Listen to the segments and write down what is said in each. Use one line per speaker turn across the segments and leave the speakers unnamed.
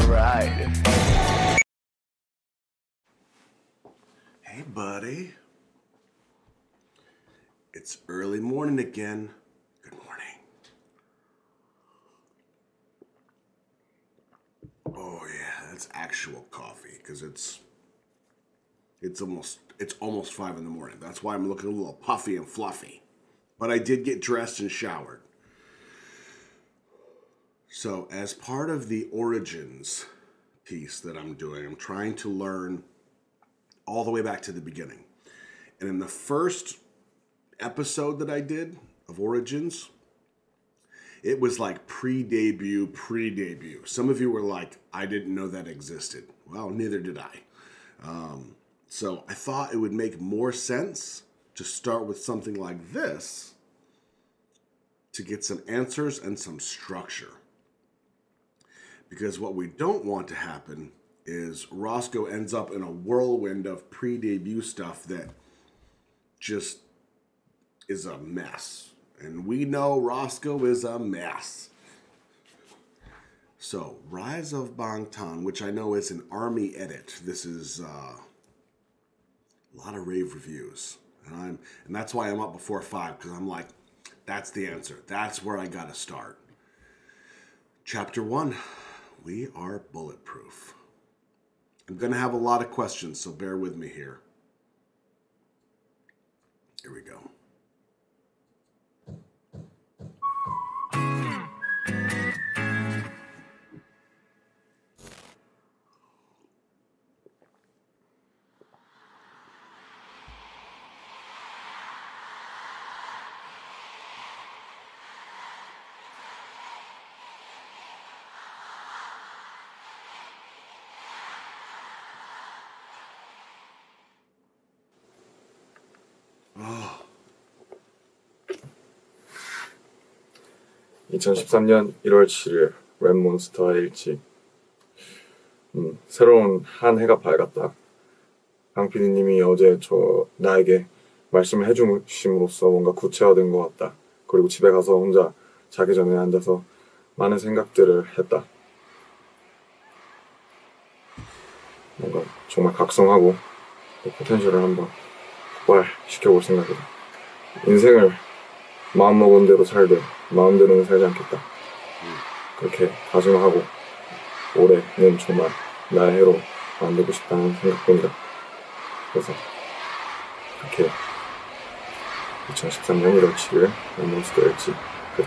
Right. Hey, buddy. It's early morning again. Good morning. Oh yeah, that's actual coffee because it's almost 5 in the morning. That's why I'm looking a little puffy and fluffy. But I did get dressed and showered. So as part of the origins piece that I'm doing, I'm trying to learn all the way back to the beginning. And in the first episode that I did of Origins, it was like pre-debut. Some of you were like, I didn't know that existed. Well, neither did I. So I thought it would make more sense to start with something like this to get some answers and some structure. Because what we don't want to happen is Roscoe ends up in a whirlwind of pre-debut stuff that just is a mess. And we know Roscoe is a mess. So, Rise of Bangtan, which I know is an ARMY edit. This is a lot of rave reviews. And that's why I'm up before 5, because I'm like, that's the answer. That's where I gotta start. Chapter 1, we are bulletproof. I'm gonna have a lot of questions, so bear with me here. Here we go. Oh.
2013년 1월 7일 랩몬스터의 일지. 새로운 한 해가 밝았다. 강 PD님이 어제 나에게 말씀을 해주심으로써 뭔가 구체화된 것 같다. 그리고 집에 가서 혼자 자기 전에 앉아서 많은 생각들을 했다. 뭔가 정말 각성하고 포텐셜을 한번 폭발시켜볼 생각이다. 인생을 마음먹은 대로 살되 마음대로는 살지 않겠다. 그렇게 다짐하고 올해는 정말 나의 해로 만들고 싶다는 생각뿐이다. 그래서 그렇게 2013년 1월 7일 몬스터 일지 끝.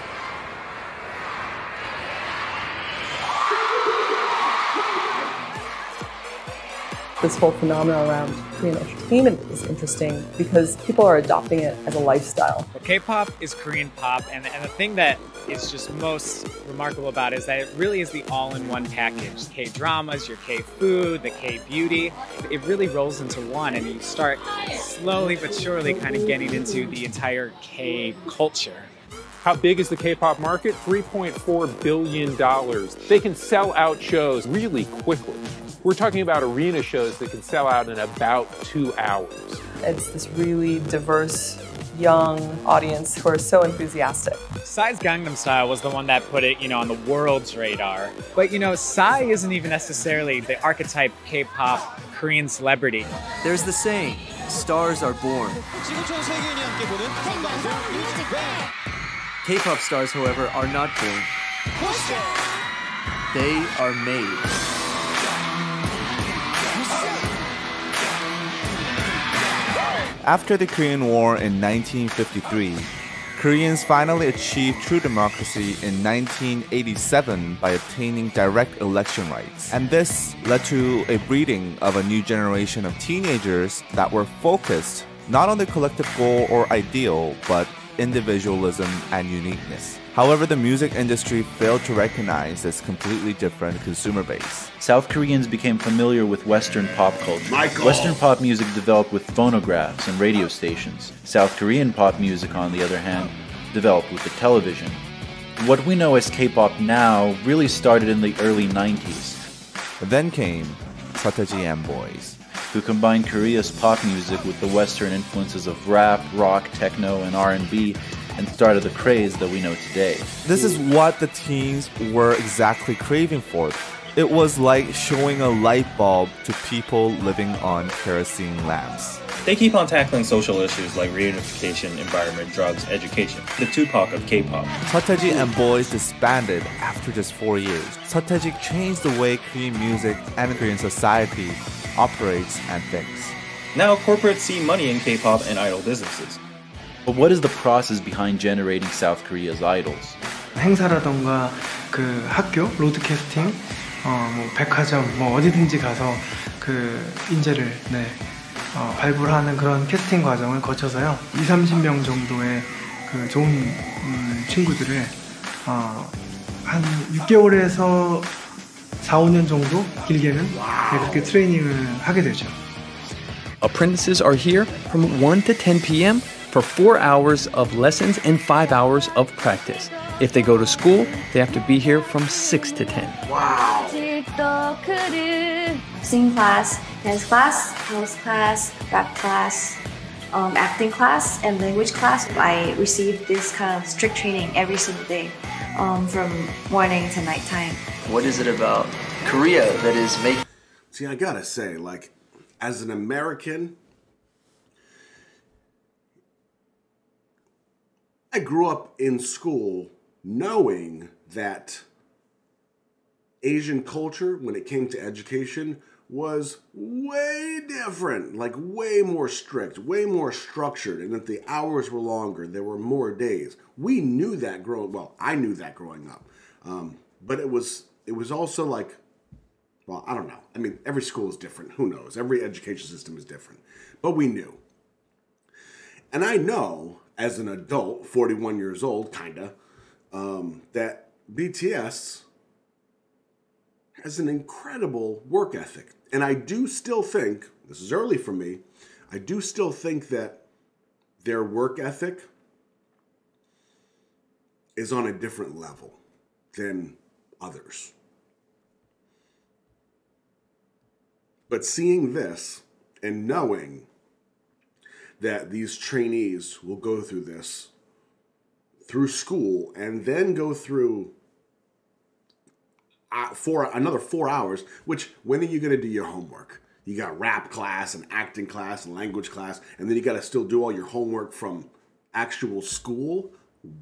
This whole phenomenon around Korean entertainment is interesting because people are adopting it as a lifestyle.
Well, K-pop is Korean pop, and the thing that is just most remarkable about it is that it really is the all-in-one package. K-dramas, your K-food, the K-beauty. It really rolls into one, and you start slowly but surely kind of getting into the entire K-culture.
How big is the K-pop market? $3.4 billion. They can sell out shows really quickly. We're talking about arena shows that can sell out in about 2 hours.
It's this really diverse, young audience who are so enthusiastic.
Psy's Gangnam Style was the one that put it, on the world's radar. But, Psy isn't even necessarily the archetype K-pop Korean celebrity.
There's the saying, stars are born. K-pop stars, however, are not born. They are made.
After the Korean War in 1953, Koreans finally achieved true democracy in 1987 by obtaining direct election rights. And this led to a breeding of a new generation of teenagers that were focused not on the collective goal or ideal, but individualism and uniqueness. However, the music industry failed to recognize this completely different consumer base.
South Koreans became familiar with Western pop culture. Western pop music developed with phonographs and radio stations. South Korean pop music, on the other hand, developed with the television. What we know as K-pop now really started in the early 90s.
Then came Strategy and Boys,
who combined Korea's pop music with the Western influences of rap, rock, techno, and R&B and started the craze that we know today.
This is what the teens were exactly craving for. It was like showing a light bulb to people living on kerosene lamps.
They keep on tackling social issues like reunification, environment, drugs, education. The Tupac of K-pop.
Seo and Boys disbanded after just 4 years. Seo changed the way Korean music and Korean society operates and thinks.
Now corporates see money in K-pop and idol businesses.
But what is the process behind generating South Korea's idols?
행사라던가 그 학교, 로드 캐스팅, 뭐 백화점, 뭐 어디든지 가서 그 인재를 발굴하는 그런 캐스팅 과정을 거쳐서요. 20-30명 정도의 그 좋은 친구들을 한 6개월에서 4-5년 정도 길게는 그렇게 트레이닝을 하게 되죠.
Apprentices are here from 1 to 10 p.m. for 4 hours of lessons and 5 hours of practice. If they go to school, they have to be here from 6 to 10.
Wow!
Singing class, dance class, house class, rap class, acting class, and language class. I receive this kind of strict training every single day, from morning to nighttime.
What is it about Korea that is making...
See, I gotta say, like, as an American, I grew up in school knowing that Asian culture, when it came to education, was way different, like way more strict, way more structured, and that the hours were longer, there were more days. We knew that I knew that growing up. But it was also like, well, I don't know. I mean, every school is different. Who knows? Every education system is different. But we knew. And I know, as an adult, 41 years old, kinda, that BTS has an incredible work ethic. And I do still think, this is early for me, I do still think that their work ethic is on a different level than others. But seeing this and knowing that these trainees will go through this through school and then go through for another 4 hours, which when are you going to do your homework? You got rap class and acting class and language class, and then you got to still do all your homework from actual school?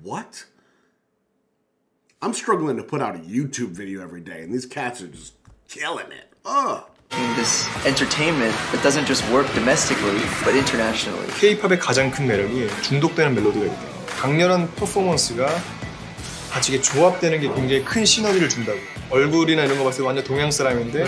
What? I'm struggling to put out a YouTube video every day, and these cats are just killing it. Ugh.
This entertainment that doesn't just work domestically, but internationally.
K-팝의 가장 큰 매력이 중독되는 멜로디가 있대요. 강렬한 퍼포먼스가 같이 이게 조합되는 게 굉장히 큰 시너지를 준다고. 얼굴이나 이런 거 봤을 때 완전 동양 사람인데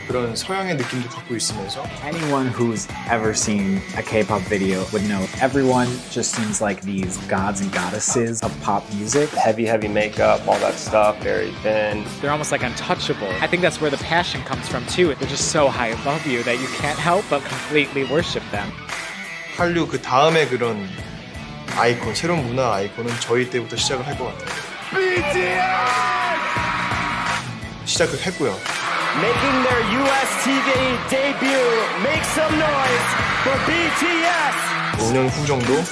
그런 서양의 느낌도 갖고 있으면서.
Anyone who's ever seen a K-pop video would know everyone just seems like these gods and goddesses of pop music.
Heavy makeup, all that stuff, very thin.
They're almost like untouchable. I think that's where the passion comes from too. They're just so high above you that you can't help but completely worship them.
한류 그 다음에 그런 아이콘, 새로운 문화 아이콘은 저희 때부터 시작을 할 것 같아요. 시작을 했고요.
Making their US TV debut, make some noise for BTS.
5년 후 정도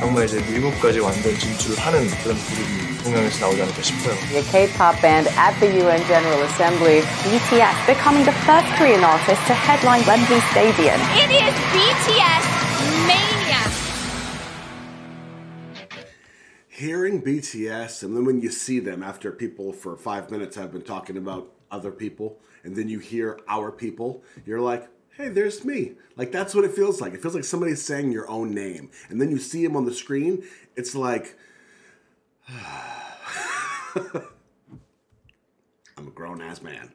정말 이제 미국까지 완전 진출하는 그런 그룹이 동양에서 나오지 않을까 싶어요.
The K-pop band at the UN General Assembly, BTS becoming the first Korean artist to headline Wembley Stadium.
It is BTS mania.
Hearing BTS, and then when you see them after people for 5 minutes have been talking about other people, and then you hear our people, you're like, hey, there's me. Like, that's what it feels like. It feels like somebody's saying your own name. And then you see him on the screen, it's like, I'm a grown-ass man.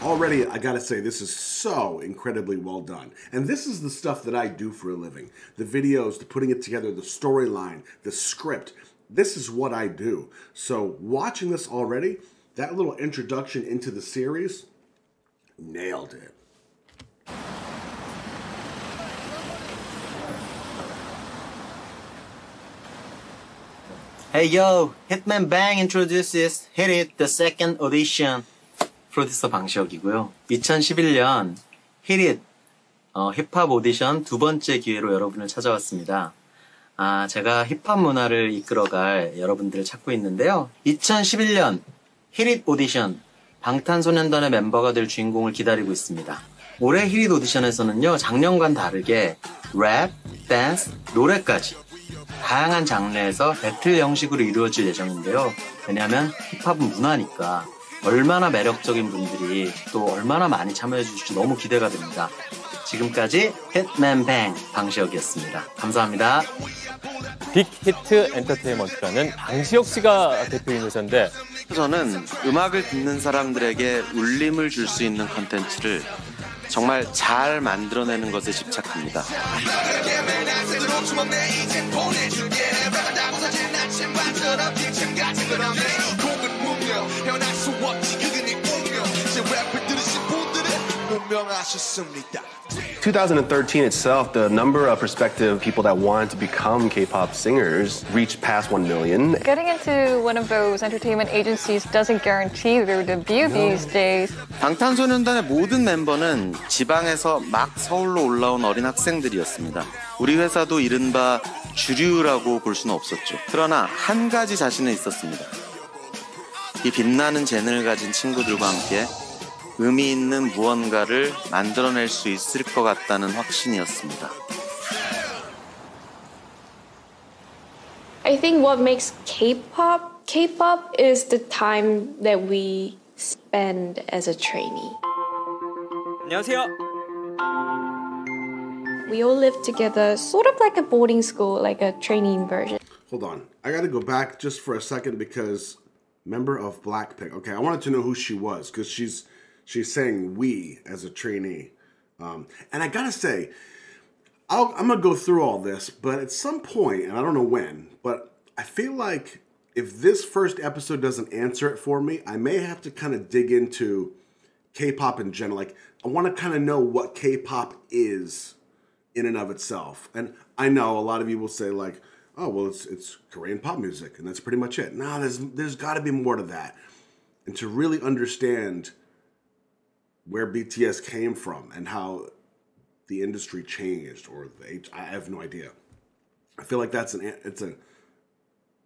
Already, I gotta say, this is so incredibly well done. And this is the stuff that I do for a living. The videos, the putting it together, the storyline, the script. This is what I do. So watching this already, that little introduction into the series, nailed it.
Hey yo, Hitman Bang introduces Hit It, the second audition. 프로듀서 방시혁이고요. 2011년 히릿 힙합 오디션 두 번째 기회로 여러분을 찾아왔습니다. 제가 힙합 문화를 이끌어갈 여러분들을 찾고 있는데요. 2011년 히릿 오디션 방탄소년단의 멤버가 될 주인공을 기다리고 있습니다. 올해 히릿 오디션에서는요, 작년과는 다르게 랩, 댄스, 노래까지 다양한 장르에서 배틀 형식으로 이루어질 예정인데요. 왜냐하면 힙합은 문화니까 얼마나 매력적인 분들이 또 얼마나 많이 참여해 주실지 너무 기대가 됩니다. 지금까지 hitmanbang 방시혁이었습니다. 감사합니다.
빅히트 엔터테인먼트라는 방시혁 씨가 대표이사인데,
저는 음악을 듣는 사람들에게 울림을 줄 수 있는 컨텐츠를 정말 잘 만들어내는 것에 집착합니다.
분명하셨습니다. 2013 itself, the number of prospective people that wanted to become K-pop singers reached past 1 million.
Getting into one of those entertainment agencies doesn't guarantee their debut these days.
방탄소년단의 모든 멤버는 지방에서 막 서울로 올라온 어린 학생들이었습니다. 우리 회사도 이른바 주류라고 볼 수는 없었죠. 그러나 한 가지 자신은 있었습니다. 이 빛나는 재능을 가진 친구들과 함께 의미 있는 무언가를 만들어낼 수 있을 것 같다는 확신이었습니다.
I think what makes K-pop is the time that we spend as a trainee.
안녕하세요.
We all live together, sort of like a boarding school, like a training version.
Hold on. I got to go back just for a second because member of Blackpink. Okay, I wanted to know who she was because she's saying we as a trainee. And I gotta say, I'm gonna go through all this, but at some point, and I don't know when, but I feel like if this first episode doesn't answer it for me, I may have to kind of dig into K-pop in general. Like, I want to kind of know what K-pop is in and of itself. And I know a lot of you will say like, oh, well, it's Korean pop music, and that's pretty much it. No, there's got to be more to that. And to really understand where BTS came from and how the industry changed, or I have no idea. I feel like that's an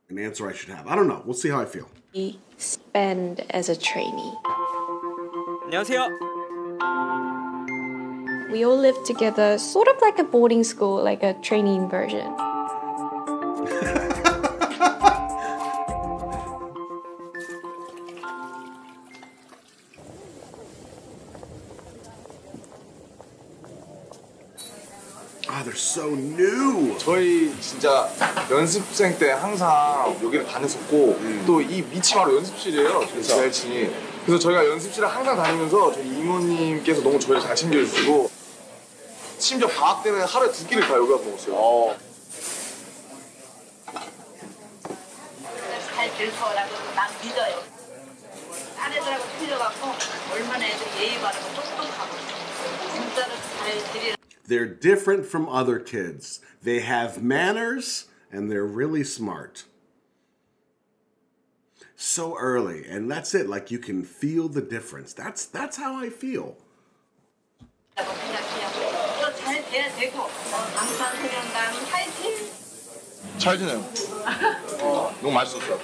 answer I should have. I don't know. We'll see how I feel.
We spend as a trainee.
안녕하세요.
We all live together, sort of like a boarding school, like a training version.
They're so new.
저희 진짜 연습생 때 항상 여기를 다녔었고 또 이 밑이 바로 연습실이에요. 저희 지하층이. 그래서 저희가 연습실을 항상 다니면서 저희 이모님께서 너무 저희를 잘 챙겨주시고 심지어 방학 때는 하루에 2끼를 다 여기 와서 먹었어요.
잘 될 거라고 난 믿어요. 딴 애들하고 틀려갖고 얼마나 애들이 예의 바르고 똑똑하고 진짜로 잘 들이라.
They're different from other kids. They have manners and they're really smart. So early, and that's it. Like you can feel the difference. That's how I feel.
잘 돼야 되고 방탄소년단 파이팅.
잘 지내요. 너무 맛있었어요.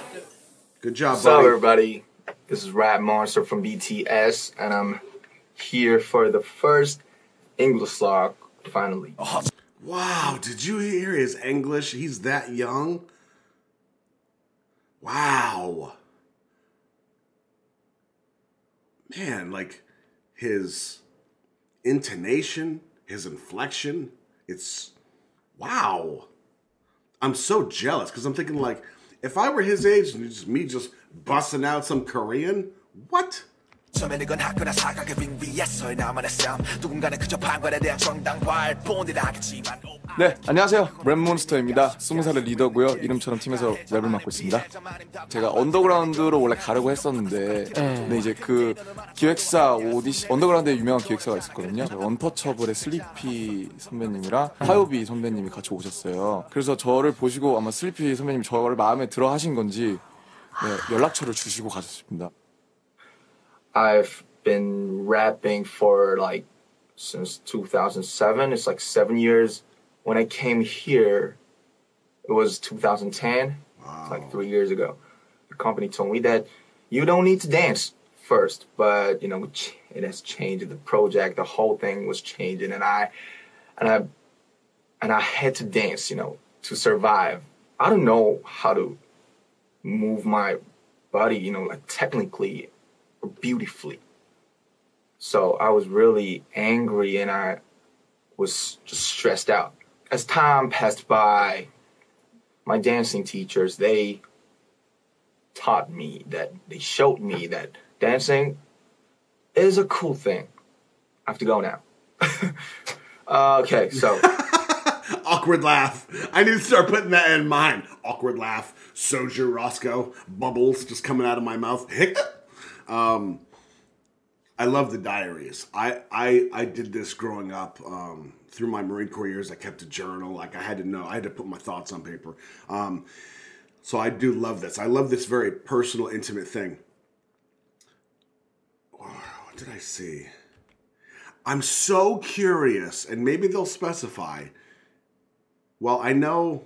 Good job,
What's up,
buddy.
everybody? This is Rap Monster from BTS, and I'm here for the first English song. Finally.
Wow, did you hear his English? He's that young? Wow. Man, like his intonation, his inflection, it's wow. I'm so jealous because I'm thinking like, if I were his age and me just busting out some Korean, what?
처음에는 건 학교나 사각의 빙 위에서의 나만의 싸움 누군가는 그저 판관에 대한 정당화할 뿐이라 하겠지만
네, 안녕하세요. 랩몬스터입니다. 20살의 리더고요. 이름처럼 팀에서 랩을 맡고 있습니다. 제가 언더그라운드로 원래 가려고 했었는데 근데 이제 그 기획사 오디션 언더그라운드에 유명한 기획사가 있었거든요. 언터처블의 슬리피 선배님이랑 하요비 선배님이 같이 오셨어요. 그래서 저를 보시고 아마 슬리피 선배님이 저를 마음에 들어 하신 건지 네, 연락처를 주시고 가셨습니다. I've been rapping for like since 2007. It's like 7 years. When I came here, it was 2010. Wow. It's like 3 years ago. The company told me that you don't need to dance first, but you know it has changed. The project, the whole thing was changing, and I had to dance, you know, to survive. I don't know how to move my body, you know, like technically or beautifully. So I was really angry and I was just stressed out. As time passed by, my dancing teachers, they taught me that, they showed me that dancing is a cool thing. I have to go now. Okay, so.
Awkward laugh. I need to start putting that in mine. Awkward laugh. Soju, Roscoe. Bubbles just coming out of my mouth. I love the diaries. I did this growing up. Through my Marine Corps years, I kept a journal. Like I had to put my thoughts on paper. So I do love this. I love this very personal, intimate thing. What did I see? I'm so curious, and maybe they'll specify. Well, I know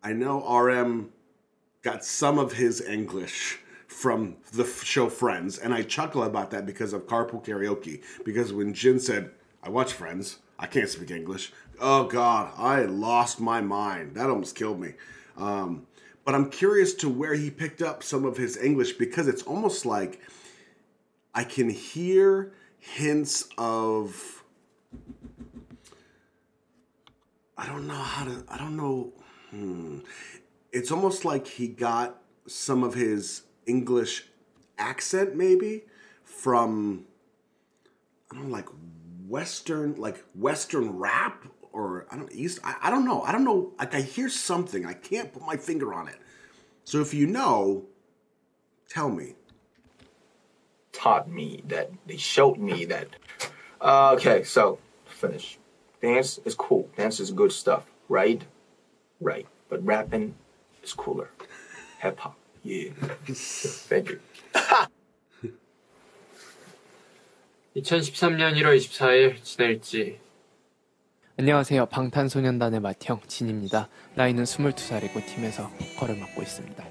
RM got some of his English from the show Friends, and I chuckle about that because of Carpool Karaoke. Because when Jin said, I watch Friends, I can't speak English. Oh God, I lost my mind. That almost killed me. But I'm curious to where he picked up some of his English, because it's almost like I can hear hints of, It's almost like he got some of his English accent maybe from, like Western rap, or I don't know. Like I hear something. I can't put my finger on it. So if you know, tell me.
Taught me that, they showed me that. Okay, so finish. Dance is cool. Dance is good stuff, right? Right. But rapping is cooler. Hip hop. Yeah. Thank you.
2013년 1월 24일 지낼지.
안녕하세요. 방탄소년단의 맏형 진입니다. 나이는 22살이고 팀에서 보컬을 맡고 있습니다.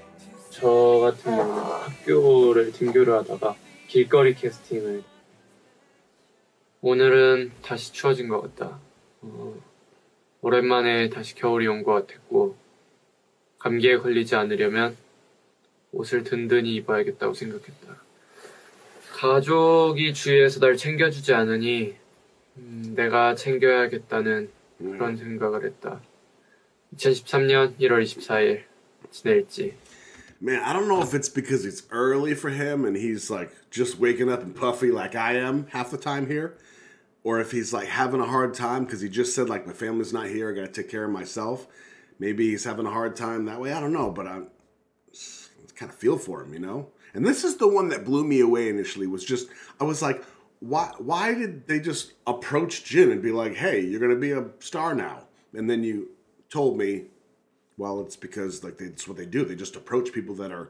저 같은 경우는 학교를 등교를 하다가 길거리 캐스팅을. 오늘은 다시 추워진 것 같다. 오랜만에 다시 겨울이 온 것 같았고, 감기에 걸리지 않으려면 옷을 든든히 입어야겠다고 생각했다. 가족이 주위에서 날 챙겨주지 않으니 내가 챙겨야겠다는 그런 생각을 했다. 2013년 1월 24일 지낼지.
Man, I don't know if it's because it's early for him and he's like just waking up and puffy like I am half the time here, or if he's like having a hard time because he just said like my family's not here, I gotta take care of myself. Maybe he's having a hard time that way. I don't know, but I kind of feel for him, you know? And this is the one that blew me away initially, was just, I was like, why did they just approach Jin and be like, hey, you're going to be a star now? And then you told me, well, it's because like it's what they do. They just approach people that are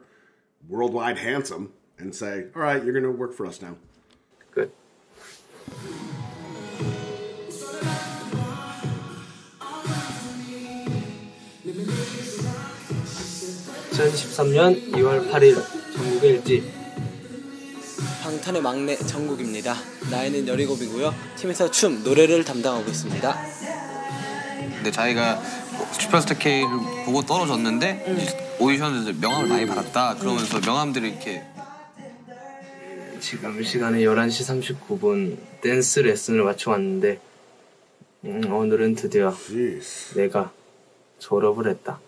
worldwide handsome and say, all right, you're going to work for us now.
Good. (2013년 2월 8일) 전국의 일지.
방탄의 막내 정국입니다. 나이는 17이고요. 팀에서 춤, 노래를 담당하고 있습니다.
근데 자기가 슈퍼스타 K를 보고 떨어졌는데 오디션에서 명함을 많이 받았다. 그러면서 명함들이 이렇게.
지금 시간이 11시 39분 댄스 레슨을 마쳐 왔는데 오늘은 드디어 내가 졸업을 했다.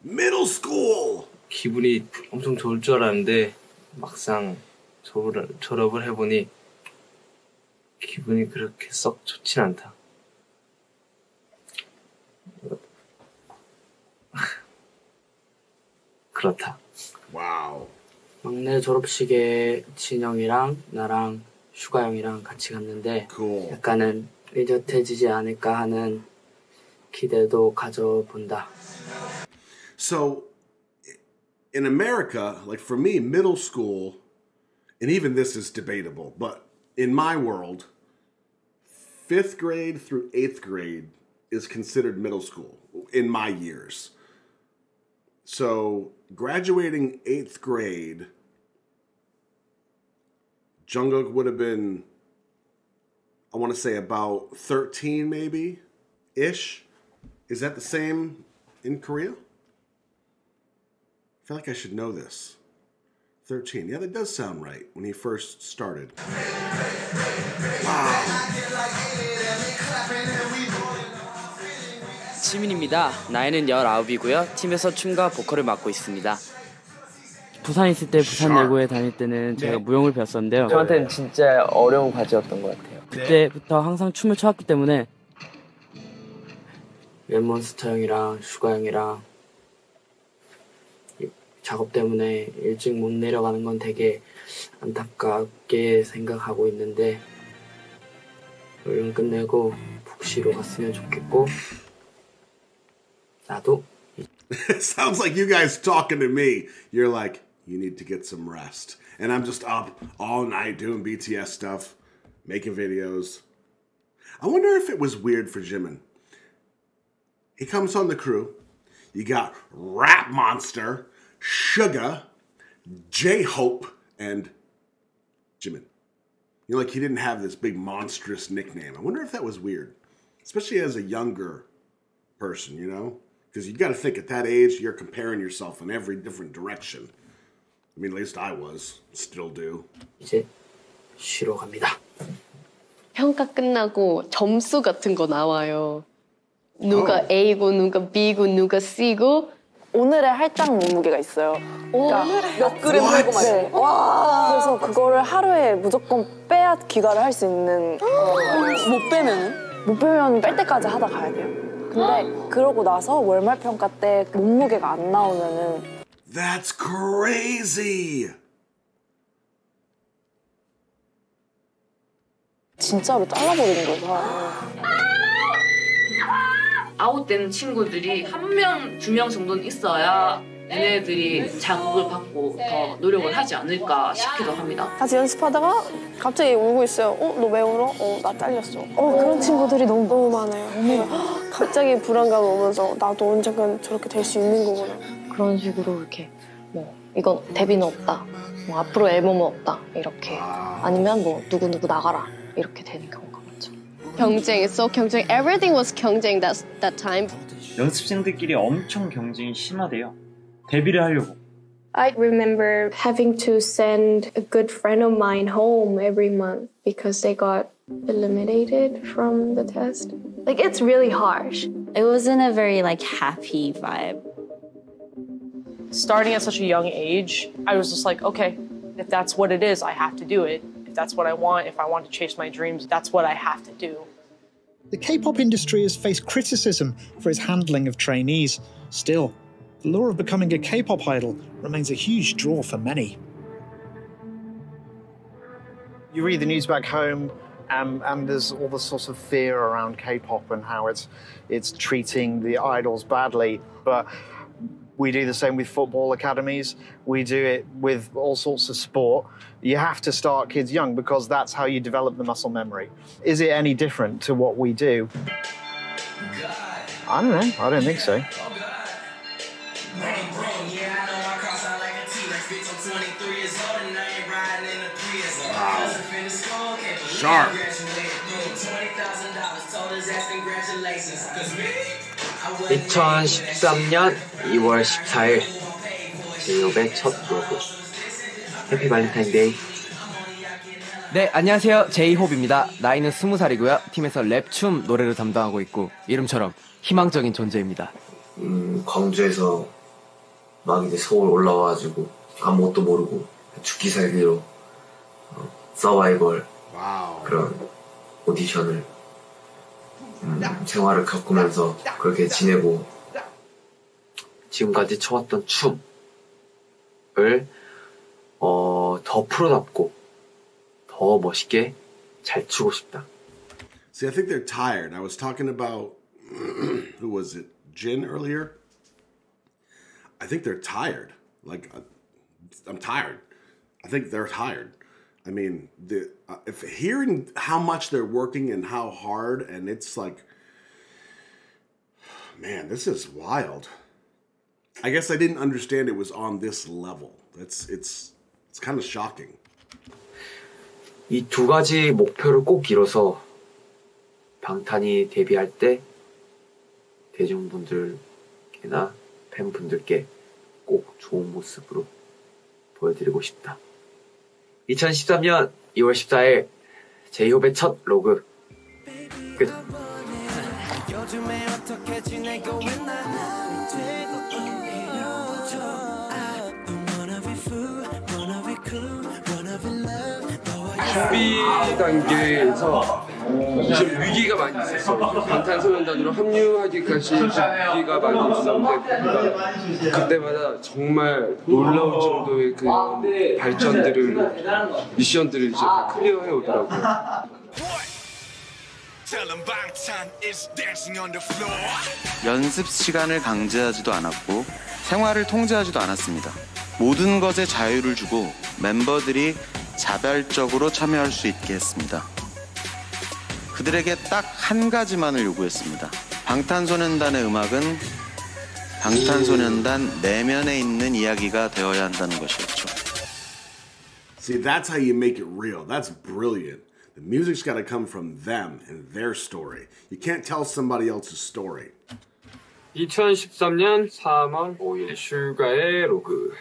Middle school.
기분이 엄청 좋을 줄 알았는데 막상 졸업을 해보니 기분이 그렇게 썩 좋진 않다. 그렇다.
와우.
막내 졸업식에 진영이랑 나랑 슈가 형이랑 같이 갔는데 약간은 의젓해지지 않을까 하는 기대도 가져본다.
So, in America, like for me, middle school and even this is debatable, but in my world, 5th grade through 8th grade is considered middle school in my years. So graduating 8th grade, Jungkook would have been, I want to say about 13 maybe-ish. Is that the same in Korea? I feel like I should know this. 13. Yeah, that does sound right when he first started. Wow.
지민입니다. 나이는 19이고요. 팀에서 춤과 보컬을 맡고 있습니다.
부산에 있을 때 부산 예고에 다닐 때는 제가 무용을 배웠었는데요.
저한테는 진짜 어려운 과제였던 것 같아요.
그때부터 항상 춤을 춰왔기 때문에 랩몬스터 형이랑 슈가 형이랑 작업 때문에 일찍 못 내려가는 건 되게 안타깝게 생각하고 있는데 얼른 끝내고 푹 쉬러 갔으면 좋겠고 나도
It sounds like you guys talking to me. You're like, you need to get some rest. And I'm just up all night doing BTS stuff, making videos. I wonder if it was weird for Jimin. He comes on the crew. You got Rap Monster, Suga, J-Hope, and Jimin. You know, like he didn't have this big monstrous nickname. I wonder if that was weird. Especially as a younger person, you know? Because you got to think at that age, you're comparing yourself in every different direction. I mean, at least I was. Still do.
이제 쉬러 갑니다.
평가 끝나고 점수 같은 거 나와요. 누가 A고 누가 B고 누가 C고
오늘의 할당 몸무게가 있어요. 그러니까 몇 그램 빼고 막 네. 그래서 그거를 하루에 무조건 빼야 귀가를 할 수 있는 못 빼면 뺄 때까지 하다 가야 돼요. 근데 그러고 나서 월말 평가 때 몸무게가 안 나오면은
That's crazy.
진짜로 잘라버리는 거예요, 사람을.
아웃되는 친구들이 1명, 2명 정도는 있어야 얘네들이 자극을 받고 더 노력을 하지 않을까 싶기도 합니다.
같이 연습하다가 갑자기 울고 있어요. 너 왜 울어? 나 잘렸어. 그런 친구들이 너무 많아요. 갑자기 불안감 오면서 나도 언젠간 저렇게 될 수 있는 거구나.
그런 식으로 이렇게 뭐 이건 데뷔는 없다, 뭐 앞으로 앨범은 없다 이렇게 아니면 뭐 누구 나가라 이렇게 되는 경우가 많죠. 경쟁, so 경쟁, everything was 경쟁 that time.
연습생들끼리 엄청 경쟁이 심하대요. 데뷔를 하려고.
I remember having to send a good friend of mine home every month because they got eliminated from the test. Like, it's really harsh.
It wasn't a very, happy vibe.
Starting at such a young age, I was just like, okay, if that's what it is, I have to do it. If that's what I want, if I want to chase my dreams, that's what I have to do.
The K-pop industry has faced criticism for its handling of trainees. Still, the lure of becoming a K-pop idol remains a huge draw for many.
You read the news back home, and there's all the sorts of fear around K-pop and how it's treating the idols badly. But we do the same with football academies. We do it with all sorts of sport. You have to start kids young because that's how you develop the muscle memory. Is it any different to what we do? I don't know. I don't think so.
Sharp.
2013년 2월 14일 제이홉의 첫 로고 해피 발렌타인데이.
네, 안녕하세요. 제이홉입니다. 나이는 20살이고요. 팀에서 랩, 춤, 노래를 담당하고 있고 이름처럼 희망적인 존재입니다.
광주에서 막 이제 서울 올라와가지고 아무것도 모르고 죽기 살기로 서바이벌 그런 오디션을 생활을 겪으면서 그렇게 지내고
지금까지 춰왔던 춤을 더 프로답고 더 멋있게 잘 추고 싶다.
See, I think they're tired. I was talking about who was it? Jin earlier. I think they're tired. Like, I'm tired. I think they're tired. I mean, if hearing how much they're working and how hard, and it's like, man, this is wild. I guess I didn't understand it was on this level. It's kind of shocking.
이 두 가지 목표를 꼭 이뤄서 방탄이 데뷔할 때 대중분들께나 팬분들께 꼭 좋은 모습으로 보여드리고 싶다. 2013년 2월 14일 제이홉의 첫 로그 끝.
준비 단계에서 좀 위기가 많이 있었어. 방탄소년단으로 합류하기까지 위기가 많이 있었는데 그때마다 정말 놀라울 정도의 그 발전들을 미션들을 이제 다 클리어해 오더라고요.
연습 시간을 강제하지도 않았고 생활을 통제하지도 않았습니다. 모든 것에 자유를 주고 멤버들이 자발적으로 참여할 수 있게 했습니다. 그들에게 딱 한 가지만을 요구했습니다. 방탄소년단의 음악은 방탄소년단 내면에 있는 이야기가 되어야 한다는 것이었죠.
See, that's how you make it real. That's brilliant. The music's got to come from them and their story. You can't tell somebody else's story.
2013년 3월 5일 슈가의 로그.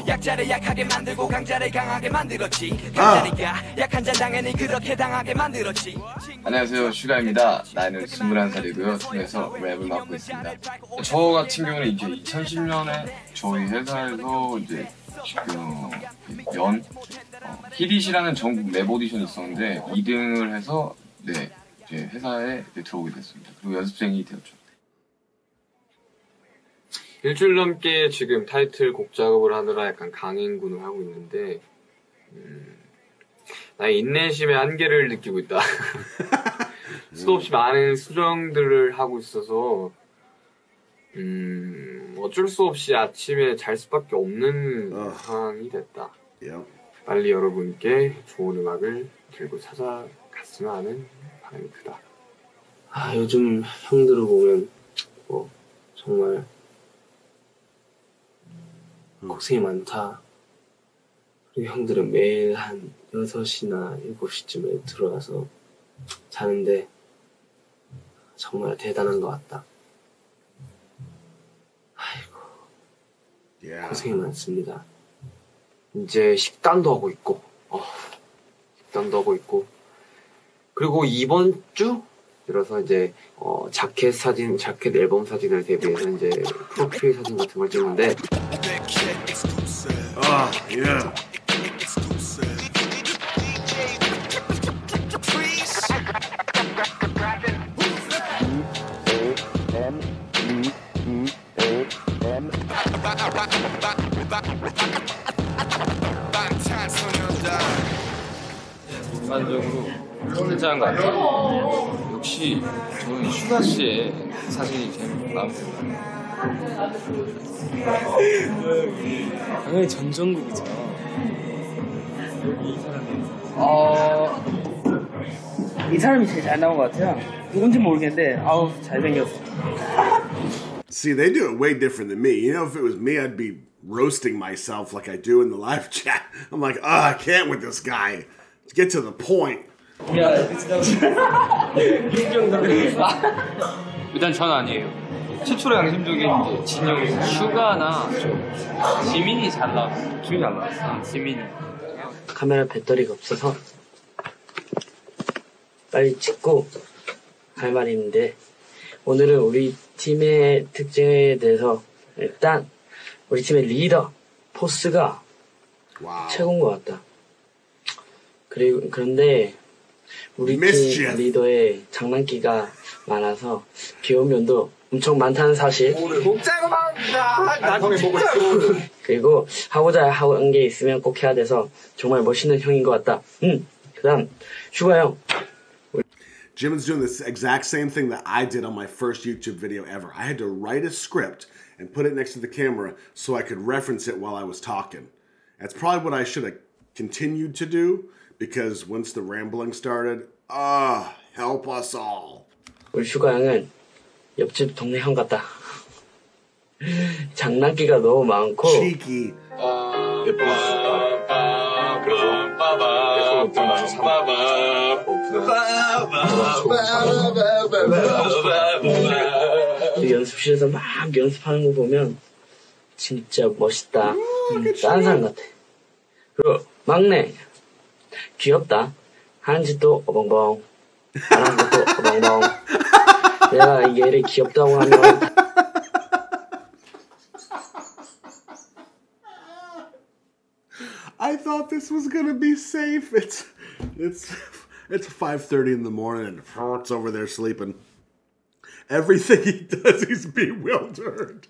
약자를 약하게 만들고 강자를 강하게 만들었지. 강자니까 약한 자 당연히 그렇게 당하게 만들었지.
안녕하세요, 슈가입니다. 나이는 21살이고요. 팀에서 랩을 맡고 있습니다. 저 같은 경우는 이제 2010년에 저희 회사에서 이제 지금 히릿이라는 전국 랩 오디션이 있었는데 2등을 해서 네, 이제 회사에 들어오게 됐습니다. 그리고 연습생이 되었죠. 일주일 넘게 지금 타이틀 곡 작업을 하느라 약간 강행군을 하고 있는데 나의 인내심의 한계를 느끼고 있다. 수도 없이 많은 수정들을 하고 있어서 어쩔 수 없이 아침에 잘 수밖에 없는 상황이 됐다. 빨리 여러분께 좋은 음악을 들고 찾아갔으면 하는 바람이 크다. 아, 요즘 형들을 보면 정말 고생이 많다. 그리고 형들은 매일 한 6시나 7시쯤에 들어와서 자는데 정말 대단한 것 같다. 아이고, 고생이 많습니다. 이제 식단도 하고 있고, 그리고 이번 주 들어서 이제 자켓 앨범 사진을 대비해서 이제 프로필 사진 같은 걸 찍는데. 전반적으로 괜찮은 것 같아요. 역시 저는 슈가 씨의 사진이 제일 마음에 들어요.
당연히 전정국이죠. 여기 이 사람이 제일 잘 나온 것 같아요. 누군지 모르겠는데 아우 잘생겼어.
See, they do it way different than me. You know, if it was me, I'd be roasting myself like I do in the live chat. I'm like, I can't with this guy. Let's get to the point.
일단 전 아니에요. 최초로 양심적인 이제 진영이 슈가나 지민이 잘 나왔어. 지민이 안 나왔어. 지민이.
카메라 배터리가 없어서 빨리 찍고 갈 말이 있는데 오늘은 우리 팀의 특징에 대해서 일단 우리 팀의 리더 포스가 최고인 것 같다. 그런데 우리 팀 리더의 장난기가 많아서 귀여운 면도 엄청 많다는 사실. 그리고 하고자 하는 게 있으면 꼭 해야 돼서 정말 멋있는 형인 것 같다. 그다음 슈가 형.
Jim's doing this exact same thing that I did on my first YouTube video ever. I had to write a script and put it next to the camera so I could reference it while I was talking. That's probably what I should have continued to do because once the rambling started, help us all.
우리 슈가 형은 옆집 동네 형 같다. 장난기가 너무 많고.
Cheeky.
연습실에서 막 연습하는 거 보면 진짜 멋있다. 다른 사람 같아. 그리고 막내 귀엽다. 하는 짓도 어벙벙, 안 하는 것도 어벙벙. 내가 얘를 귀엽다고 하면
I thought this was gonna be safe. It's 5:30 in the morning and Fart's over there sleeping. Everything he does, he's bewildered.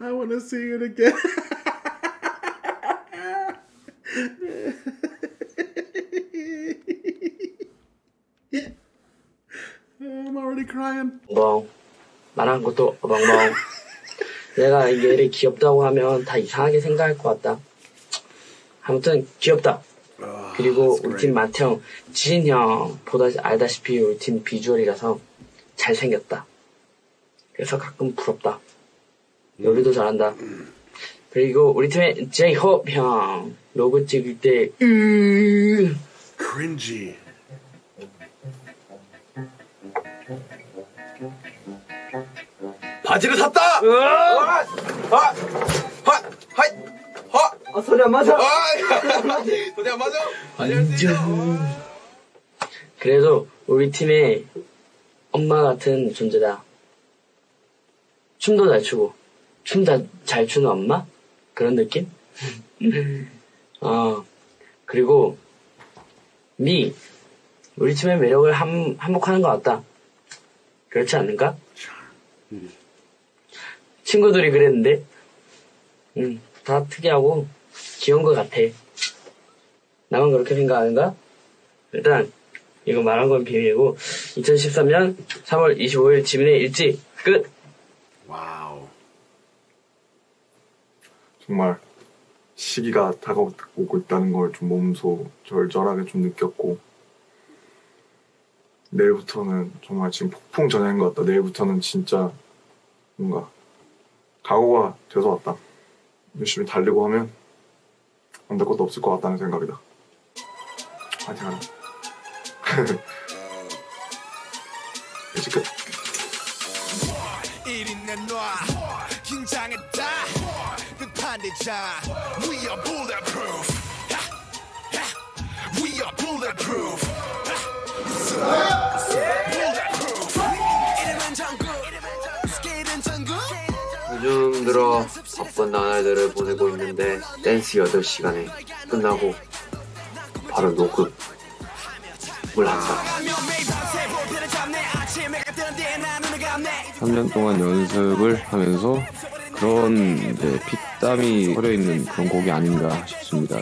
I want to see it again. I'm already crying.
말한 것도 어벙벙. 내가 얘를 귀엽다고 하면 다 이상하게 생각할 것 같다. 아무튼 귀엽다. 그리고 우리 팀 맏형 지인 형보다 알다시피 우리 팀 비주얼이라서 잘생겼다. 그래서 가끔 부럽다. 요리도 잘한다. 그리고 우리 팀의 제이홉 형 로고 찍을 때
cringy.
바지를 샀다!
소리 안 맞아.
소리 안 맞아? 바지 할 수 있어.
그래도 우리 팀의 엄마 같은 존재다. 춤도 잘 추고, 춤 잘 추는 엄마? 그런 느낌? 그리고 우리 팀의 매력을 한몫하는 것 같다. 그렇지 않는가? 친구들이 그랬는데, 다 특이하고 귀여운 것 같아. 나만 그렇게 생각하는가? 일단 이거 말한 건 비밀이고 2013년 3월 25일 지민의 일지 끝.
와우.
정말 시기가 다가오고 있다는 걸 좀 몸소 절절하게 좀 느꼈고 내일부터는 정말 지금 폭풍 전야인 것 같다. 내일부터는 진짜 뭔가 각오가 돼서 왔다. 열심히 달리고 하면 안 될 것도 없을 것 같다는 생각이다. 파이팅 하라. 이제 끝.
요즘 들어 바쁜 나날들을 보내고 있는데 댄스 8시간에 끝나고 바로 녹음을 한다.
3년 동안 연습을 하면서 그런 피땀이 흐려있는 그런 곡이 아닌가 싶습니다.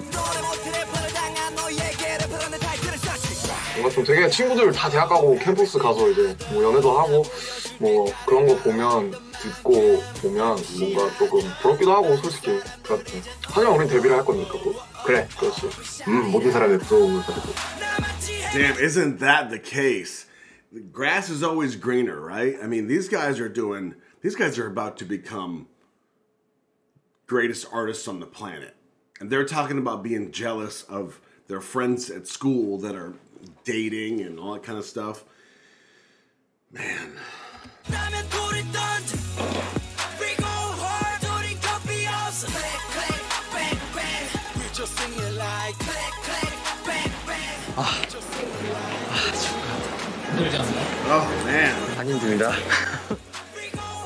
뭔가 좀 되게 친구들 다 대학 가고 캠퍼스 가서 이제 뭐 연애도 하고 뭐 그런 거 듣고 보면 뭔가 조금 부럽기도 하고 솔직히 그렇지. 하지만 우린 데뷔를 할 거니까 뭐. 그래 그렇지. 모든 사람의 부러움을 가지고.
Damn, isn't that the case? The grass is always greener, right? I mean, these guys are about to become greatest artists on the planet. And they're talking about being jealous of their friends at school that are dating and all that kind of stuff. Man.
Oh man. 안 힘듭니다.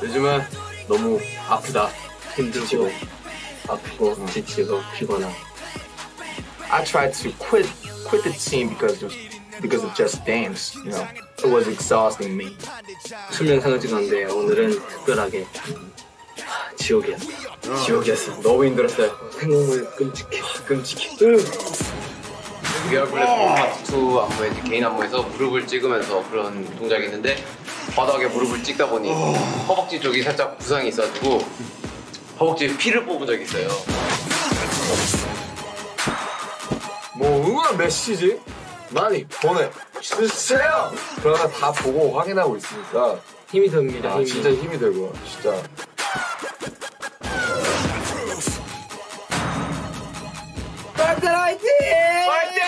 요즘은 너무 아프다. 힘들고 아프고 지치고 피곤하고.
I tried to quit the team because of just dance, you know. It was exhausting me.
수명 상하지가 않는데 오늘은 특별하게 지옥이었어.
지옥이었어. 너무 힘들었어요.
생각만 끔찍해.
이게 원래 파트 2 안무에 개인 안무에서 무릎을 찍으면서 그런 동작이 있는데 바닥에 무릎을 찍다 보니 허벅지 쪽이 살짝 부상이 있어가지고 허벅지에 피를 뽑은 적이 있어요.
소중한 메시지 많이 보내주세요. 그러나 다 보고 확인하고 있으니까
힘이 됩니다. 힘이.
진짜 힘이 되고 진짜.
방탄 화이팅! 화이팅!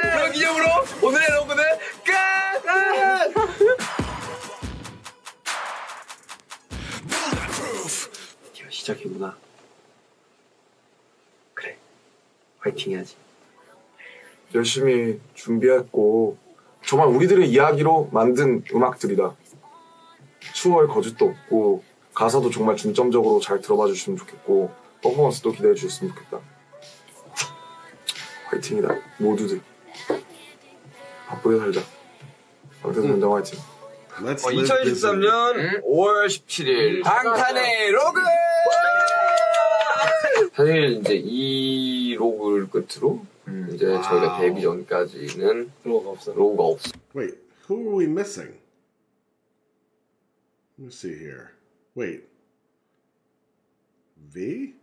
그런 기념으로 오늘의 로그는 끝!
드디어 시작이구나. 그래, 화이팅 해야지.
열심히 준비했고 정말 우리들의 이야기로 만든 음악들이다. 추월 거짓도 없고 가사도 정말 중점적으로 잘 들어봐 주시면 좋겠고 퍼포먼스도 기대해 주셨으면 좋겠다. 화이팅이다. 모두들 바쁘게 살자. 방탄소년단 화이팅.
2013년 5월 17일 방탄의 로그! 사실 이제 이 로그를 끝으로 이제 저희가 데뷔 전까지는 로고가 없어.
Wait, who are we missing? Let me see here. Wait. V?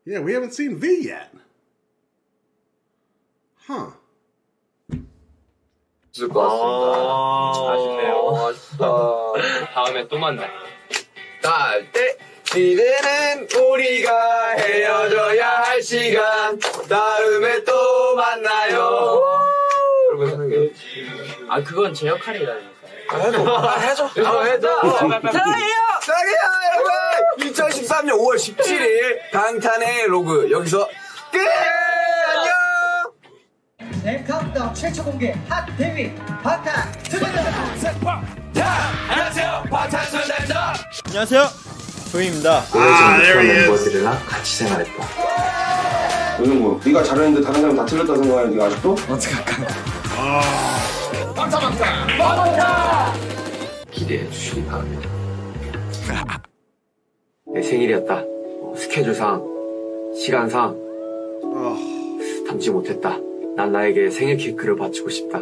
Yeah, we haven't seen V yet. Huh.
있을 것 같습니다. 아쉽네요. 아쉽다. 다음에 또 만나요. 갈 때 이제는 우리가 헤어져야 할 시간. 다음에 또 만나요. 여러분 생각해요.
아 그건 제 역할이라니까요.
해줘. 사랑해요 여러분. 2013년 5월 17일 방탄의 로그 여기서 끝. 안녕.
네, 카운트다운 최초 공개 핫 데뷔 방탄소년단.
안녕하세요, 방탄소년단입니다.
안녕하세요, 조이입니다.
오래전 멤버들이랑 같이 생활했다.
너는 뭐 네가 잘했는데 다른 사람 다 틀렸다 생각하는 네가 아직도?
어떻게 할까?
방탄!
기대해 주시기 바랍니다. 내 생일이었다. 스케줄상, 시간상 담지 못했다. 난 나에게 생일 케이크를 바치고 싶다.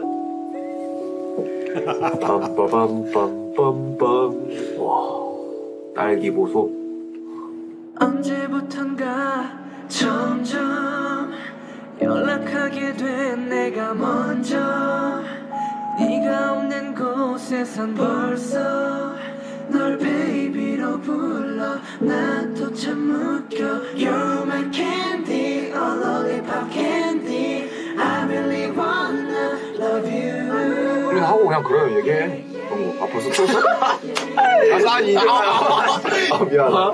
빰빠밤빰빰빰. 와, 딸기 보소.
언제부턴가 점점 연락하게 된 내가 먼저 네가 없는 곳에선 벌써 널 베이비로 불러 나도 참 웃겨 You're my candy, a lollipop candy I really wanna love you
우리 하고 그냥 그래요 얘기해. 벌써 쳤어? 난 이거야. 미안하다.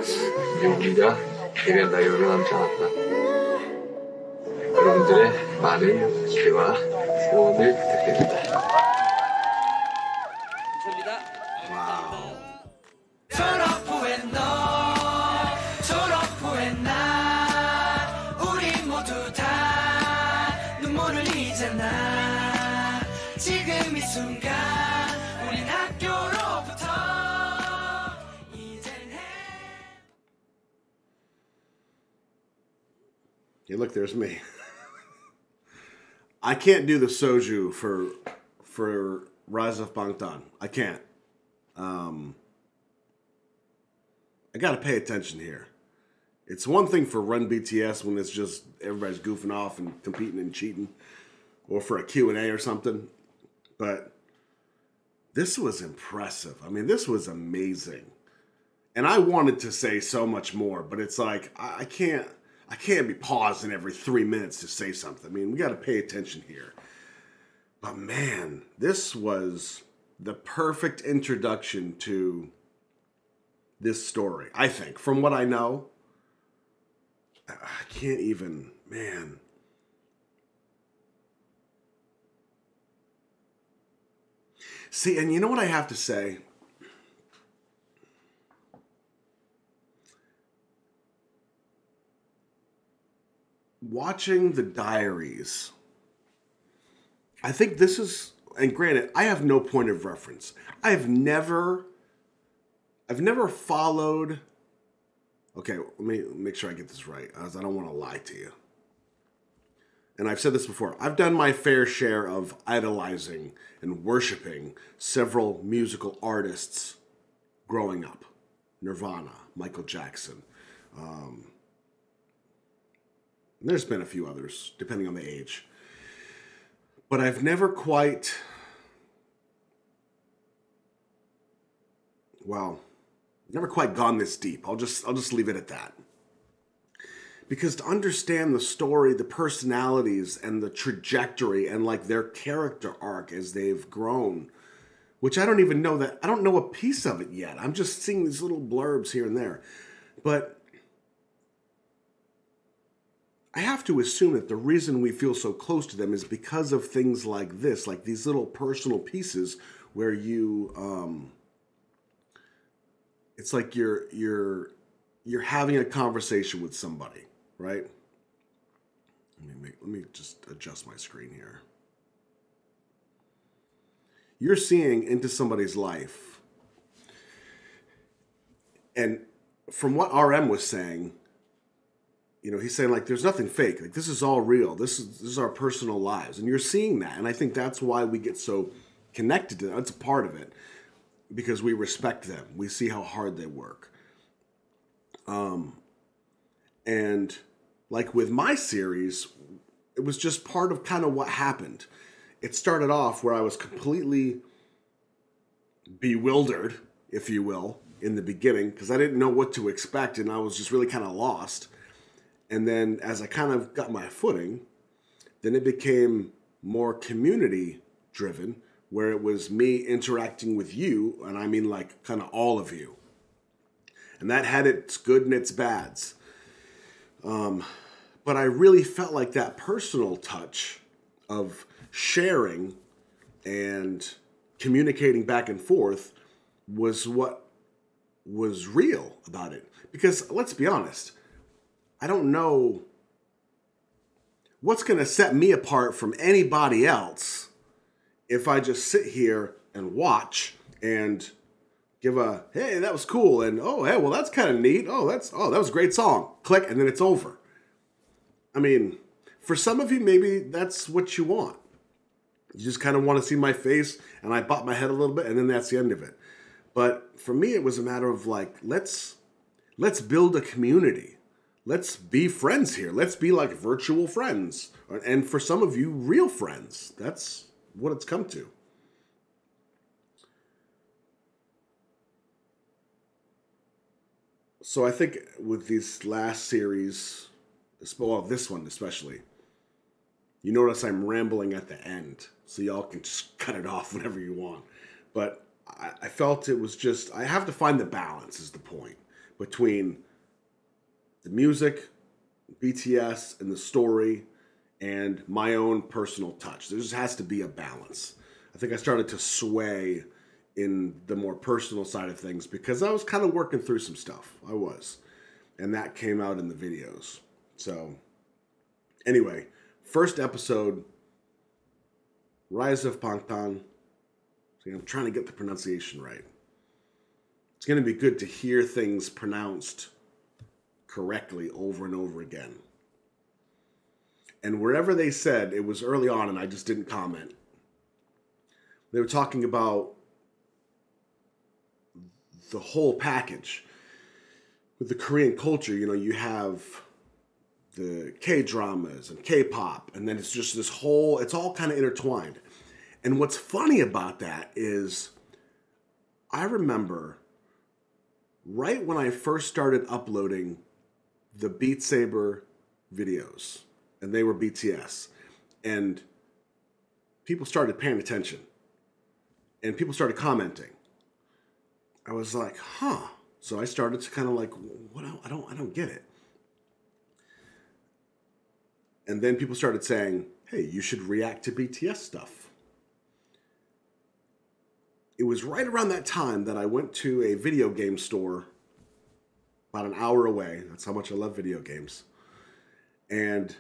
우리가 데뷔한 날이 얼마 남지 않았다. 여러분들의 많은 기대와 소원을 부탁드립니다.
졸업 후에 너 졸업 후에 나 우리 모두 다 눈물을 흘리잖아. 지금 이 순간 우린 학교로부터 이젠
Hey, look, there's me. I can't do the soju for Rise of Bangtan. I can't. I gotta pay attention here. It's one thing for Run BTS when it's just everybody's goofing off and competing and cheating, or for a Q&A or something. But this was impressive. I mean, this was amazing. And I wanted to say so much more, but it's like, I can't be pausing every 3 minutes to say something. I mean, we got to pay attention here. But man, this was the perfect introduction to this story, I think. From what I know, I can't even, man. See, and you know what I have to say? Watching the diaries, I think this is, and granted, I have no point of reference. I've never followed, okay, let me make sure I get this right, as I don't want to lie to you. And I've said this before, I've done my fair share of idolizing and worshiping several musical artists growing up. Nirvana, Michael Jackson, There's been a few others, depending on the age. But I've never quite, never quite gone this deep. I'll just leave it at that. Because to understand the story, the personalities, and the trajectory, and like their character arc as they've grown, which I don't even know I don't know a piece of it yet. I'm just seeing these little blurbs here and there. But I have to assume that the reason we feel so close to them is because of things like this, like these little personal pieces where you, it's like you're having a conversation with somebody, right? Let me just adjust my screen here. You're seeing into somebody's life, and from what RM was saying, you know, he's saying like there's nothing fake. Like this is all real. This is our personal lives, and you're seeing that, and I think that's why we get so connected to them. That's a part of it, because we respect them. We see how hard they work. And like with my series, it was just part of kind of what happened. It started off where I was completely bewildered, if you will, in the beginning, because I didn't know what to expect, and I was just really kind of lost. And then as I kind of got my footing, then it became more community driven, where it was me interacting with you, and I mean like kind of all of you. And that had its good and its bads. But I really felt like that personal touch of sharing and communicating back and forth was what was real about it. Because let's be honest, I don't know what's going to set me apart from anybody else if I just sit here and watch and give a, hey, that was cool, and oh, hey, well, that's kind of neat. Oh, that was a great song. Click, and then it's over. I mean, for some of you, maybe that's what you want. You just kind of want to see my face, and I bop my head a little bit, and then that's the end of it. But for me, it was a matter of like, let's build a community. Let's be friends here. Let's be like virtual friends. And for some of you, real friends. That's what it's come to. So I think with these last series, well, this one especially, you notice I'm rambling at the end, so y'all can just cut it off whenever you want. But I felt it was just, I have to find the balance is the point, between the music, BTS, and the story, and my own personal touch. There just has to be a balance. I think I started to sway in the more personal side of things because I was kind of working through some stuff. I was. And that came out in the videos. So, anyway, first episode, Rise of Bangtan. See, I'm trying to get the pronunciation right. It's going to be good to hear things pronounced correctly over and over again. And wherever they said, it was early on and I just didn't comment. They were talking about the whole package. With the Korean culture, you know, you have the K-dramas and K-pop, and then it's just this whole, it's all kind of intertwined. And what's funny about that is I remember right when I first started uploading the Beat Saber videos, and they were BTS, and people started paying attention, and people started commenting. I was like, huh. So I started to kind of like, what? I don't get it. And then people started saying, hey, you should react to BTS stuff. It was right around that time that I went to a video game store about an hour away. That's how much I love video games. And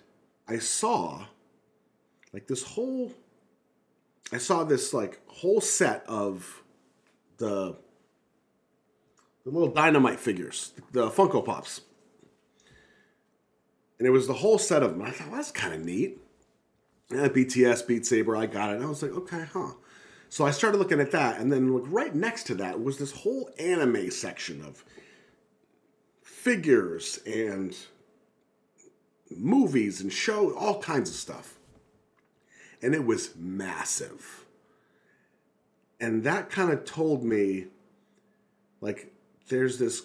I saw like this whole set of the little Dynamite figures, the Funko Pops. And it was the whole set of them. I thought, well, that's kind of neat. BTS, Beat Saber, I got it. And I was like, okay, huh. So I started looking at that, and then right next to that was this whole anime section of figures and movies and shows, all kinds of stuff. And it was massive. And that kind of told me, like, there's this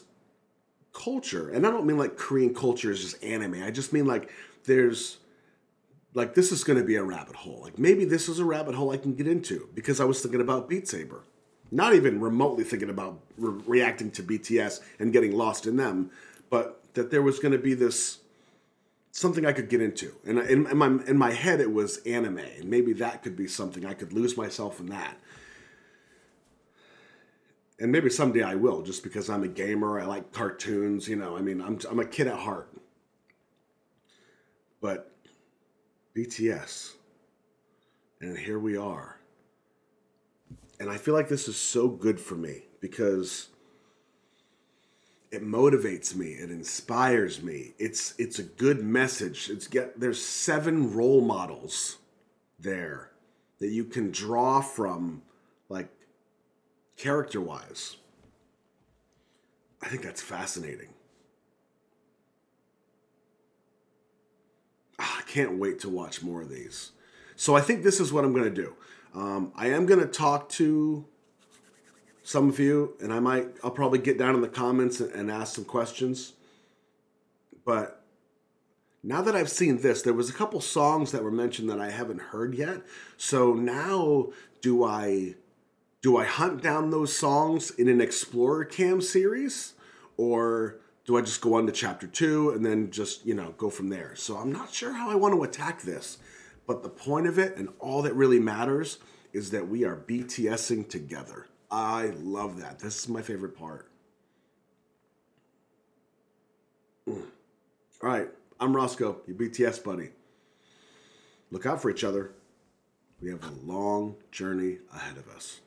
culture. And I don't mean like Korean culture is just anime. I just mean like there's, like, this is going to be a rabbit hole. Like, maybe this is a rabbit hole I can get into. Because I was thinking about Beat Saber. Not even remotely thinking about reacting to BTS and getting lost in them. But that there was going to be this, something I could get into. And in my head, it was anime. And maybe that could be something. I could lose myself in that. And maybe someday I will, just because I'm a gamer. I like cartoons, you know. I mean, I'm a kid at heart. But BTS. And here we are. And I feel like this is so good for me because it motivates me. It inspires me. It's a good message. There's 7 role models there that you can draw from, like, character-wise. I think that's fascinating. I can't wait to watch more of these. So I think this is what I'm going to do. I am going to talk to some of you, and I'll probably get down in the comments and ask some questions. But now that I've seen this, there was a couple songs that were mentioned that I haven't heard yet. So now do I hunt down those songs in an Explorer Cam series? Or do I just go on to chapter 2 and then just, go from there? So I'm not sure how I want to attack this. But the point of it and all that really matters is that we are BTSing together. I love that. This is my favorite part. All right, I'm Roscoe, your BTS buddy. Look out for each other. We have a long journey ahead of us.